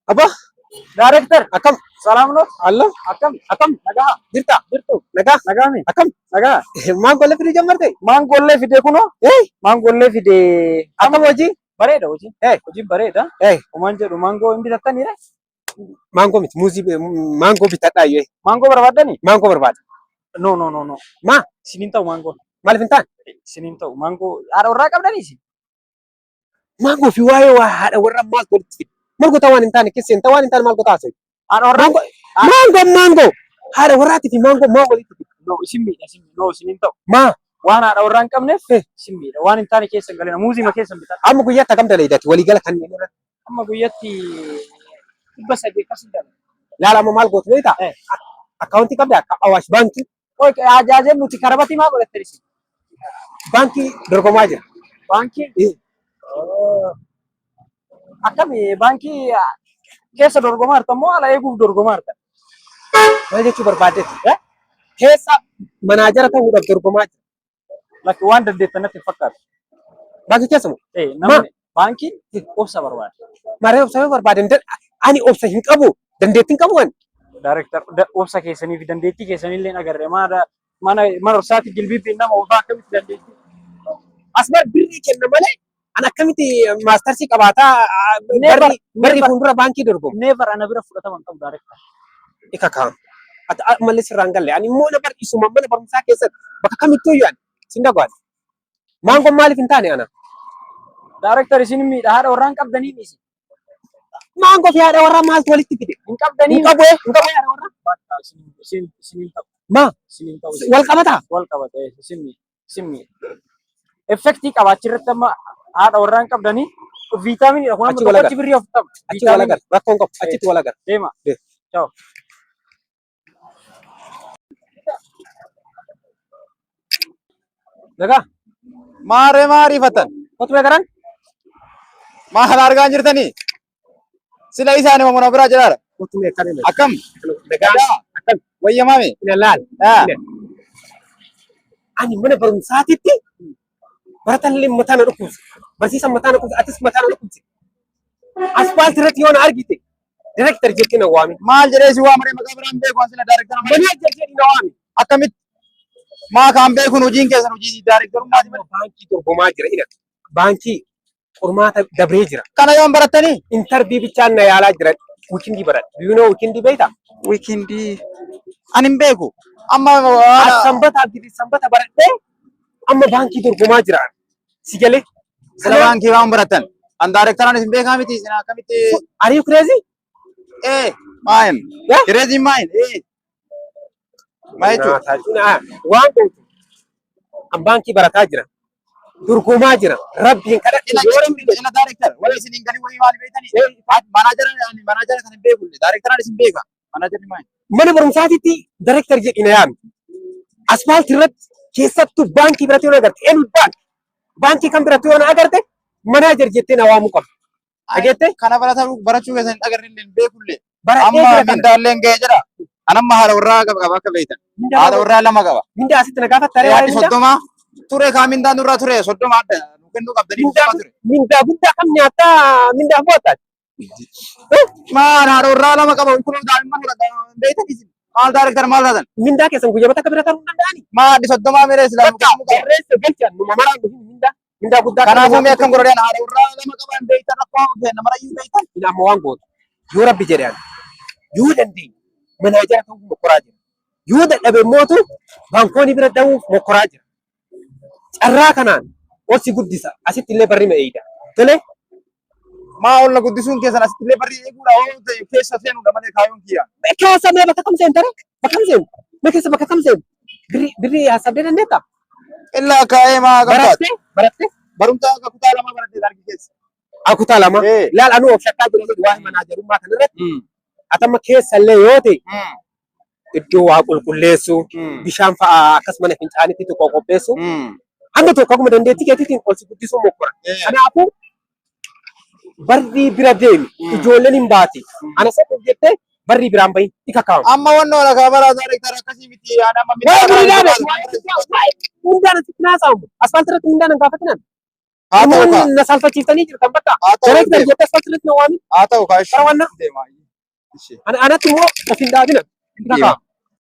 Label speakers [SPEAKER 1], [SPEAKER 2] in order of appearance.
[SPEAKER 1] Apa?
[SPEAKER 2] Director,
[SPEAKER 1] Akam?
[SPEAKER 2] salam no.
[SPEAKER 1] Allah?
[SPEAKER 2] Akam,
[SPEAKER 1] Akam?
[SPEAKER 2] naga,
[SPEAKER 1] Jirta?
[SPEAKER 2] jirtu,
[SPEAKER 1] Naga?
[SPEAKER 2] naga mi,
[SPEAKER 1] Akam?
[SPEAKER 2] naga.
[SPEAKER 1] Maan golle fidii jammarte?
[SPEAKER 2] Mangolle fide kuno, mangolle fide.
[SPEAKER 1] Akam hojii?
[SPEAKER 2] Bareeda hojii. Hojii bareeda.
[SPEAKER 1] Eh,
[SPEAKER 2] Homaan jedhu mangoo hin bitattaniire.
[SPEAKER 1] maangoo miti muuzii maangoo bitadhaa yoo
[SPEAKER 2] Mangoo barbaaddani?
[SPEAKER 1] maangoo barbaada.
[SPEAKER 2] No, no, no, no.
[SPEAKER 1] Maa?
[SPEAKER 2] Isiniin ta'u mangoo.
[SPEAKER 1] Maaliif hin taane?
[SPEAKER 2] Isiniin ta'u mangoo. Haadha warraa qabdanii isin?
[SPEAKER 1] Maangoo fi waa'ee waa haadha warra maal walitti fide? Maal goota waan hin taane keesseen ta'u waan hin taane maal goota haasa'u?
[SPEAKER 2] Haadha warraa?
[SPEAKER 1] Maangoo haadha warraatii fi maangoo maa walitti fide?
[SPEAKER 2] No, isin miidha, isin miidha. No, isiniin ta'u.
[SPEAKER 1] Maa?
[SPEAKER 2] Waan haadha warraa hin qabneef isin miidha. Waan hin taane keessa hin galina. Muuzii ma keessa hin bitan.
[SPEAKER 1] Amma guyyaatti akkam dalaydati waliigala kanneen irratti.
[SPEAKER 2] Amma guyyatti 300 akkas hin dalala.
[SPEAKER 1] Laala amma maal gootu beektaa? Akkaawuntii qabda akka Awaash baankii.
[SPEAKER 2] Oke, ajaa'ib nuti karabatii maa godhattani isin?
[SPEAKER 1] Baankii dorgomaa jira.
[SPEAKER 2] Baankii? Akkami baankii keessa dorgomaa jirtan moo ala eeguuf dorgomaa jirtan?
[SPEAKER 1] Maal jechuu barbaaddetti? Keessa manaajara ta'uudhaaf dorgomaa jira.
[SPEAKER 2] Lakki waan dandeettan natti hin fakkaatu.
[SPEAKER 1] Baankii keessa moo?
[SPEAKER 2] Namni baankiin obsa barbaada.
[SPEAKER 1] Maree obsa barbaadan ani obsa hin qabu dandeettiin qabu ani.
[SPEAKER 2] Director obsa keessanii fi dandeettii keessanii illee agarre mana horsaati jilbiibbiin nama obsaa akkamitti dandeettii?
[SPEAKER 1] Asbar birrii kenna malee an akkamitti maastarsii qabaataa barri fuuldura baankii dorgomu.
[SPEAKER 2] Never ana bira fudhataman qabu director.
[SPEAKER 1] Ika kaan. Ata malli sirraan galle ani immoo na barsiisuma mana barumsaa keessatti bakka kamittuu yaadu sin dhagaadha. Maangoon maaliif hin taane ana?
[SPEAKER 2] Director isin miidha haadha warraan qabdanii misi.
[SPEAKER 1] Maangoo fi haadha warraa maaltu walitti fide?
[SPEAKER 2] Hin qabdanii.
[SPEAKER 1] Hin qabu haadha warraa.
[SPEAKER 2] Isin ta'u.
[SPEAKER 1] Maa?
[SPEAKER 2] Isin ta'u.
[SPEAKER 1] Wal qabataa?
[SPEAKER 2] Wal qabata isin miidha. Effektii qabaachirratti amma haadha warraan qabdanii viitaaminii kun amma tokkotti birrii of qaba.
[SPEAKER 1] Achi wal agar rakkoon qabu achitti wal agar.
[SPEAKER 2] Deema. Ciao.
[SPEAKER 1] Nagaa.
[SPEAKER 3] Maariifatan.
[SPEAKER 1] Kotu beekaran?
[SPEAKER 3] Maal argaa jirtanii? Sila isaanii mamuna biraa jiraadha.
[SPEAKER 1] Kotu beekaran.
[SPEAKER 3] Akkam?
[SPEAKER 1] Nagaa. Akkam?
[SPEAKER 3] Wayyamaami?
[SPEAKER 1] Ina laal. Ani mana barumsaatitti barataan illee mataa na dhukkubse. Barsiisaan mataa na dhukkubse. Atis mataa na dhukkubse. Asfaaltii irratti yoo na argite director jettee na waami.
[SPEAKER 3] Maal jedhee si waamaree maqaa biraan beeku sila director
[SPEAKER 1] Manaa jedhee na waami.
[SPEAKER 3] akkamitti? Maa kaan beekuun hojiin keessan hojii directorummaati malee.
[SPEAKER 1] Baankii dorgomaa jira ina. Baankii qormaata dabree jira.
[SPEAKER 3] Kana yoon barattanii?
[SPEAKER 1] Interview bichaan na yaalaa jira. Wikindii baradha. Do you know wikindii beektaa?
[SPEAKER 3] Wikindii. Ani hin beeku. Amma
[SPEAKER 1] sanbata baradhee amma baankii dorgomaa jira. Si galee?
[SPEAKER 3] Sila baankii waan barattan. An directoraan isin beekaa miti isin akkamitti?
[SPEAKER 1] Are you crazy?
[SPEAKER 3] Maayin. Crazy maayin. Maa jechuun?
[SPEAKER 1] Waan gootu. An baankii barataa jira. Dorgomaa jira. Rabbiin kadhadhe.
[SPEAKER 3] Ina director. Wala isin hin galii wayii maali beektanii? Manaajara kan hin beeku. Directoraan isin beeka. Manaajarri maayin.
[SPEAKER 1] Mana barumsaatitti director jedhina yaami. Asfaaltii irratti keessattuu baankii biratti yoo agarte eenyu baankii kan biratti yoo agarte manaajar jettee na waamuu qabdi. Dhageette?
[SPEAKER 3] Kana barachuu keessan hin agarre hin beekullee.
[SPEAKER 1] Baradhee
[SPEAKER 3] Amma mindaalleen ga'ee jira. Anamma haadha warraa qaba akka beektan. Haadha warraa lama qaba.
[SPEAKER 1] Mindaa asitti na gaafatta.
[SPEAKER 3] Yaaddi soddoma ture kaa mindaan nurraa ture soddoma adda nu kennuu qabdanii soddoma ture.
[SPEAKER 1] Mindaa guddaa kam nyaattaa mindaa bu'attaati.
[SPEAKER 3] Maal haadha warraa lama qaba kun daa'imman beektan maal director maal taatan?
[SPEAKER 1] Mindaa keessan guyyaa bakka bira ta'uu danda'ani.
[SPEAKER 3] Maaddi soddoma miree silaa nu kennuu qaba.
[SPEAKER 1] Barreessa galchaan nu mamaraan dhufu mindaa guddaa.
[SPEAKER 3] Kanaafuu mee akkam godhadhaan haadha warraa lama qaban beektan rakkoo kenna marayyuu beektan.
[SPEAKER 1] Ina amma waan gootu yoo rabbi jedhan yoo dandeenye manaajara ta'uu mokkoraa jira. Yoo dadhabe mootu baankoonni bira ta'uuf mokkoraa jira. Carraa kanaan olsi guddisa asitti illee barri ma'eedha. Tole
[SPEAKER 3] maa olla guddisuun keessan asitti illee barri eeguudha oo keessa seenuudha malee kaayuun kiyya.
[SPEAKER 1] keessa mee bakka kam seentare? Bakka kam seentu? Mee keessa bakka kam seentu? Birrii haasabdee dandeettaa?
[SPEAKER 3] Illaa kaa'ee maa qabdaati?
[SPEAKER 1] Barattee?
[SPEAKER 3] Barumsa akka kutaa lama barattee dargi keessa.
[SPEAKER 1] Kutaa lama? Laal anuu of shakkaa jiru waan manaajarummaa kanarratti. Atamma keessa illee yoo ta'e iddoo waa qulqulleessu bishaan fa'aa akkasuma fincaanitti tokko qopheessu hanga tokko akkuma dandeettii keetiitiin olsi guddisuu mokkora. Kanaafuu barri bira deemi ijoolleen hin baati. Ana saddeet jettee barri biraan bahin ika kaa'amu.
[SPEAKER 3] Amma wannoo lagaa baraa director akkasii miti yaada amma
[SPEAKER 1] Mindaan asitti naasamu. Asfaaltii irratti mindaan hin gaafatinan.
[SPEAKER 3] Haa ta'u kaa.
[SPEAKER 1] Namoonni na salphachiiftanii jirtan bakka.
[SPEAKER 3] Haa ta'u
[SPEAKER 1] Direct
[SPEAKER 3] deema.
[SPEAKER 1] jettee asfaltii irratti na waami.
[SPEAKER 3] Haa ta'u kaa.
[SPEAKER 1] Karawwanna.
[SPEAKER 3] Deema. Ishee.
[SPEAKER 1] Anatti immoo of hin dhaabina.
[SPEAKER 3] Deema.